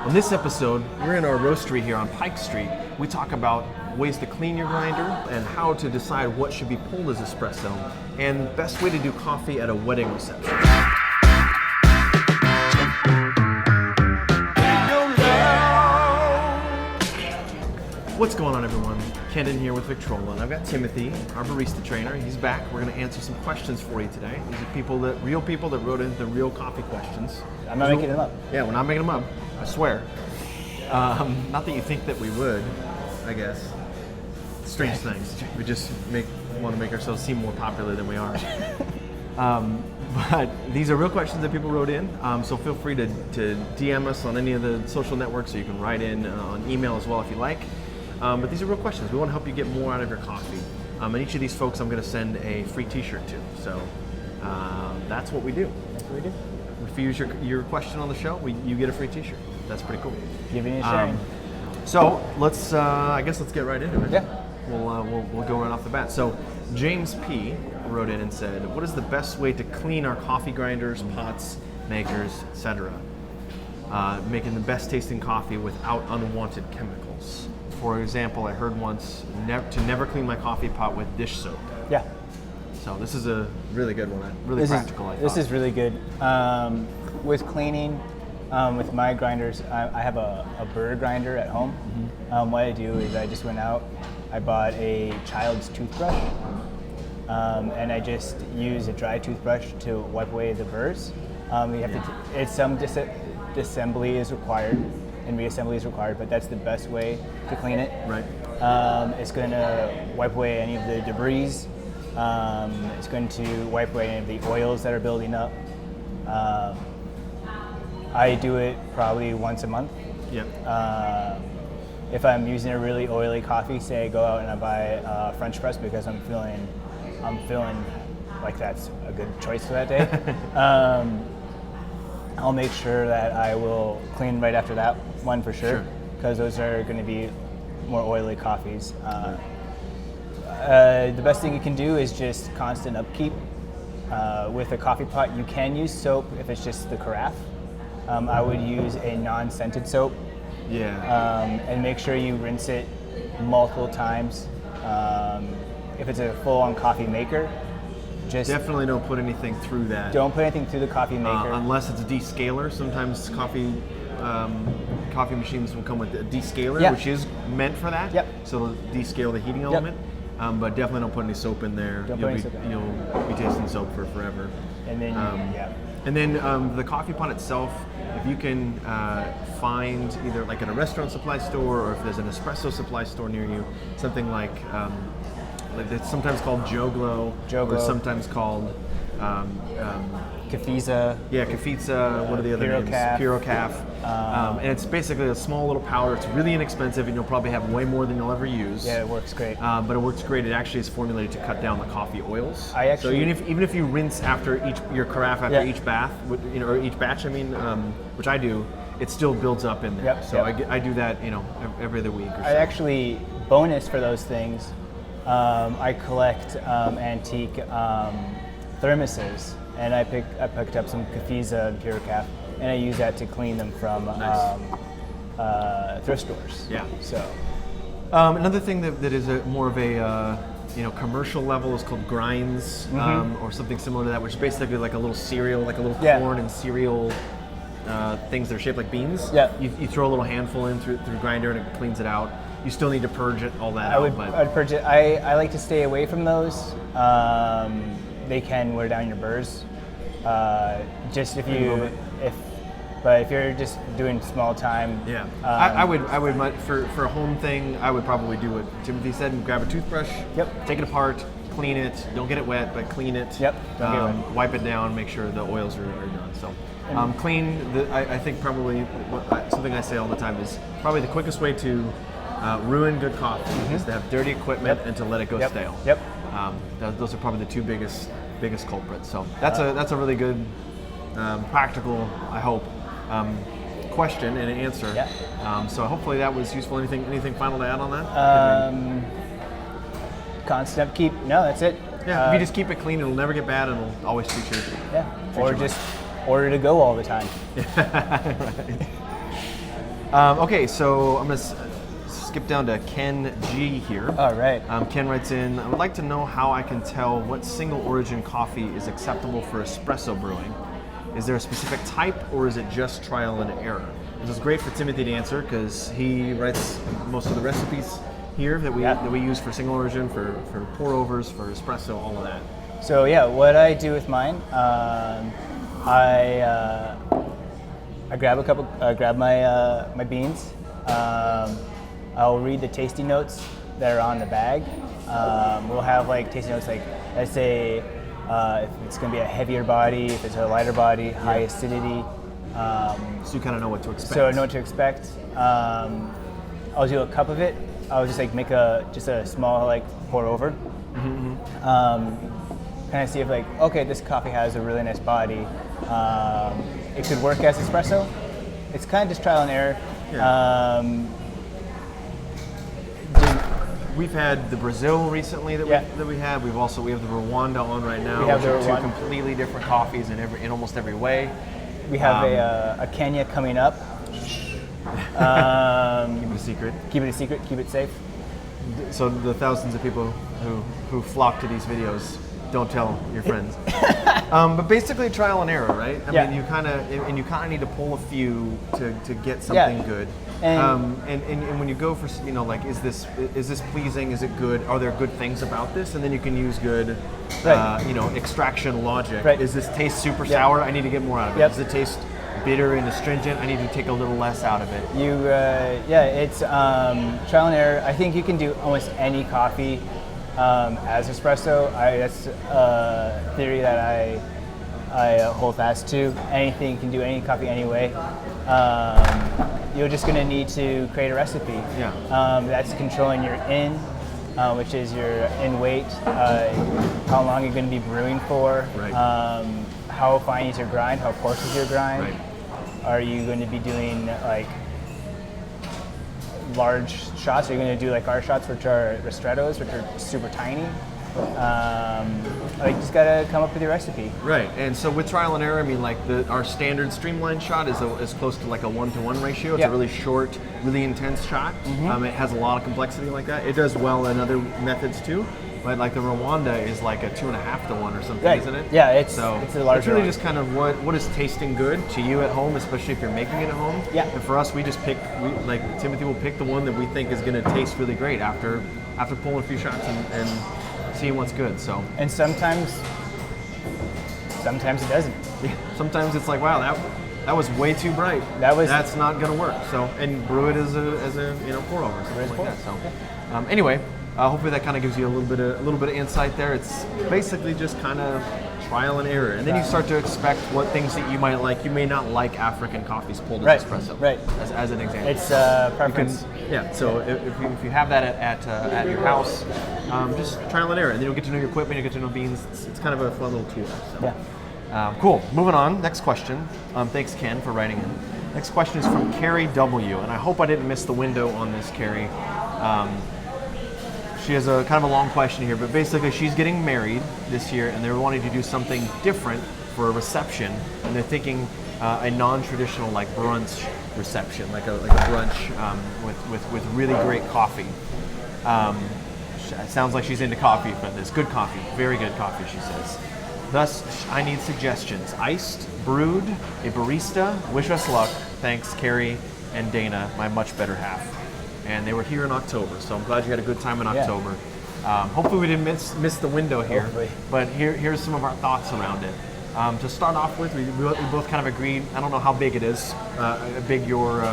On this episode, we're in our roastery here on Pike Street. We talk about ways to clean your grinder and how to decide what should be pulled as espresso and best way to do coffee at a wedding reception. What's going on, everyone? Kendon here with Victrola, and I've got Timothy, our barista trainer. He's back. We're going to answer some questions for you today. These are real people that wrote in the real coffee questions. I'm not making them up. Yeah, we're not making them up. I swear. Not that you think that we would, I guess. Strange things. We just want to make ourselves seem more popular than we are. But these are real questions that people wrote in, so feel free to DM us on any of the social networks, or you can write in on email as well if you like. But these are real questions. We want to help you get more out of your coffee. And each of these folks I'm going to send a free t-shirt to. So that's what we do. That's what we do. If you use your question on the show, you get a free t-shirt. That's pretty cool. Giving and sharing. So let's, I guess let's get right into it. Yeah. We'll go right off the bat. So James P. wrote in and said, what is the best way to clean our coffee grinders, pots, makers, etc.? Making the best tasting coffee without unwanted chemicals. For example, I heard once to never clean my coffee pot with dish soap. Yeah. So this is a really good one. Really practical, I thought. This is really good. With cleaning, with my grinders, I have a burr grinder at home. Mm-hmm. What I do is I just went out, I bought a child's toothbrush, and I just use a dry toothbrush to wipe away the burrs. Some disassembly is required and reassembly is required, but that's the best way to clean it. Right. It's going to wipe away any of the debris. It's going to wipe away any of the oils that are building up. I do it probably once a month. Yep. If I'm using a really oily coffee, say I go out and I buy a French press because I'm feeling like that's a good choice for that day. I'll make sure that I will clean right after that one for sure, because those are going to be more oily coffees. The best thing you can do is just constant upkeep. With a coffee pot, you can use soap if it's just the carafe. I would use a non-scented soap. Yeah. And make sure you rinse it multiple times. If it's a full-on coffee maker, just definitely don't put anything through that. Don't put anything through the coffee maker. Unless it's a descaler. Sometimes coffee machines will come with a descaler, which is meant for that. Yep. So it'll descale the heating element. But definitely don't put any soap in there. You'll be tasting soap for forever. And then, And then the coffee pot itself, if you can find either like at a restaurant supply store or if there's an espresso supply store near you, something like it's sometimes called Joe Glow, or sometimes called Cafeza. Yeah, Cafeza. What are the other names? Purocaf. And it's basically a small little powder. It's really inexpensive, and you'll probably have way more than you'll ever use. Yeah, it works great. But it works great. It actually is formulated to cut down the coffee oils. So even if you rinse after your carafe after each bath, or each batch, which I do, it still builds up in there. I do that, every other week or so. I actually bonus for those things. I collect antique thermoses, and I picked up some Cafeza and Purocaf, and I use that to clean them from thrift stores. Yeah. So another thing that is more of a commercial level is called grinds, or something similar to that, which is basically like a little cereal, like a little corn and cereal things that are shaped like beans. Yeah. You throw a little handful in through grinder and it cleans it out. You still need to purge all that out. I'd purge it. I like to stay away from those. They can wear down your burrs. Just if you're just doing small time. Yeah. I would for a home thing, I would probably do what Timothy said and grab a toothbrush. Yep. Take it apart, clean it. Don't get it wet, but clean it. Yep. Wipe it down. Make sure the oils are done. So clean. I think probably something I say all the time is probably the quickest way to ruin good coffee is to have dirty equipment and to let it go stale. Yep. Those are probably the two biggest culprits. So that's a really good, practical, I hope, question and an answer. Yeah. So hopefully that was useful. Anything final to add on that? Constant upkeep. No, that's it. Yeah. If you just keep it clean, it'll never get bad, and it'll always treat you. Yeah. Or just order to go all the time. Right. Okay, so I'm gonna skip down to Ken G here. All right. Ken writes in, I would like to know how I can tell what single origin coffee is acceptable for espresso brewing. Is there a specific type, or is it just trial and error? This is great for Timothy to answer because he writes most of the recipes here that we use for single origin, for pour overs, for espresso, all of that. So yeah, what I do with mine, I grab my beans. I'll read the tasting notes that are on the bag. We'll have like tasting notes like, let's say if it's going to be a heavier body, if it's a lighter body, high acidity. So you kind of know what to expect. So I know what to expect. I'll do a cup of it. I'll just like make a small like pour over. Kind of see if like, okay, this coffee has a really nice body. It could work as espresso. It's kind of just trial and error. Yeah. We've had the Brazil recently that we have. We have the Rwanda on right now. We have which are two completely different coffees in almost every way. We have a Kenya coming up. Keep it a secret. Keep it a secret. Keep it safe. So the thousands of people who flock to these videos, don't tell your friends. But basically trial and error, right? I mean, you kind of need to pull a few to get something good. And when you go for, like, is this pleasing? Is it good? Are there good things about this? And then you can use good, extraction logic. Right. Does this taste super sour? I need to get more out of it. Does it taste bitter and astringent? I need to take a little less out of it. It's trial and error. I think you can do almost any coffee as espresso. That's a theory that I hold fast to. Anything can do any coffee anyway. You're just going to need to create a recipe. That's controlling your in, which is your in weight, how long you're going to be brewing for, how fine is your grind, how coarse is your grind. Right. Are you going to be doing like large shots? Are you going to do like our shots, which are ristrettos, which are super tiny? Just gotta come up with your recipe. Right, and so with trial and error, I mean, like our standard streamlined shot is close to like a 1-to-1 ratio. It's a really short, really intense shot. It has a lot of complexity like that. It does well in other methods too, but like the Rwanda is like a 2.5-to-1 or something, isn't it? Yeah, it's a larger. It's really just kind of what is tasting good to you at home, especially if you're making it at home. Yeah. And for us, we just pick. Like Timothy will pick the one that we think is going to taste really great after pulling a few shots and seeing what's good. So. And sometimes it doesn't. Yeah. Sometimes it's like, wow, that was way too bright. That's not gonna work. So, and brew it as a pour over, something like that. So, anyway, hopefully that kind of gives you a little bit of insight there. It's basically just kind of trial and error, and then you start to expect what things that you might like. You may not like African coffees pulled as espresso, as an example. It's preference. So if you have that at your house, just trial and error, and then you'll get to know your equipment, you'll get to know beans. It's kind of a fun little tool. So. Cool. Moving on. Next question. Thanks, Ken, for writing in. Next question is from Carrie W, and I hope I didn't miss the window on this, Carrie. She has a kind of a long question here, but basically she's getting married this year, and they're wanting to do something different for a reception, and they're thinking a non-traditional like brunch reception, like a brunch with really great coffee. It sounds like she's into coffee, but it's good coffee, very good coffee, she says. Thus, I need suggestions. Iced, brewed, a barista. Wish us luck. Thanks, Carrie and Dana, my much better half. And they were here in October, so I'm glad you had a good time in October. Hopefully we didn't miss the window here, but here's some of our thoughts around it. To start off with, we both kind of agreed. I don't know how big it is, how big your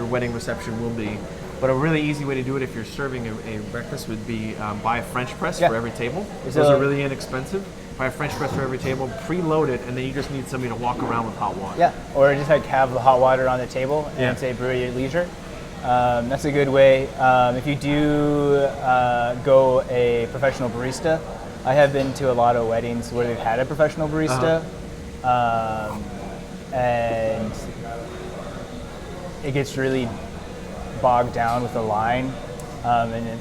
wedding reception will be, but a really easy way to do it if you're serving a breakfast would be buy a French press for every table. Those are really inexpensive. Buy a French press for every table, preload it, and then you just need somebody to walk around with hot water. Yeah, or just like have the hot water on the table and say brew at your leisure. That's a good way. If you do go a professional barista, I have been to a lot of weddings where they've had a professional barista, and it gets really bogged down with the line, and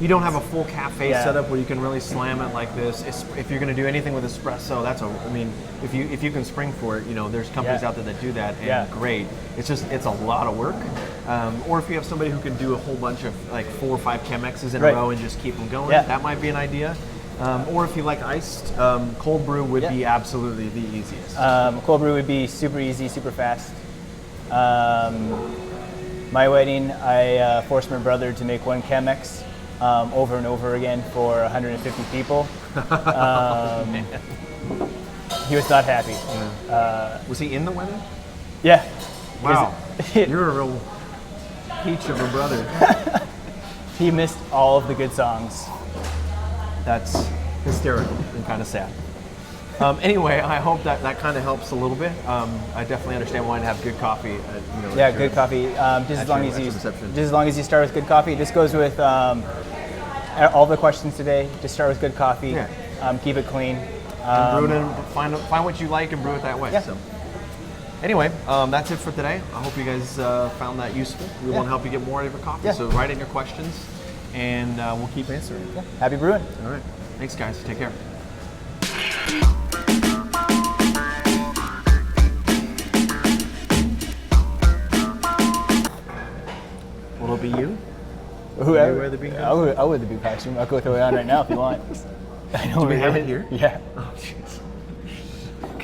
you don't have a full cafe Yeah. setup where you can really slam it like this. If you're going to do anything with espresso, I mean, if you can spring for it, you know, there's companies Yeah. out there that do that, and Yeah. great. It's a lot of work. Or if you have somebody who can do a whole bunch of like 4 or 5 Chemexes in Right. a row and just keep them going, Yeah. that might be an idea. Or if you like iced, cold brew would Yeah. be absolutely the easiest. Cold brew would be super easy, super fast. My wedding, I forced my brother to make one Chemex over and over again for 150 people. He was not happy. Was he in the wedding? Yeah. Wow, Because you're a real peach of a brother. he missed all of the good songs. That's hysterical and kind of sad. Anyway, I hope that kind of helps a little bit. I definitely understand why to have good coffee. Yeah, good coffee. Just as long as you start with good coffee. This goes with all the questions today. Just start with good coffee. Yeah. Keep it clean. And brew it and find what you like and brew it that way. Yeah. So, anyway, that's it for today. I hope you guys found that useful. We want to help you get more out of your coffee. Yeah. So write in your questions, and we'll keep answering. Yeah. Happy brewing. All right. Thanks, guys. Take care. Will it be you? Whoever. You wear the bean I'll wear the bean costume. I'll go throw it on right now if you want. I know Do we where have it it is. here? Yeah. Oh, jeez.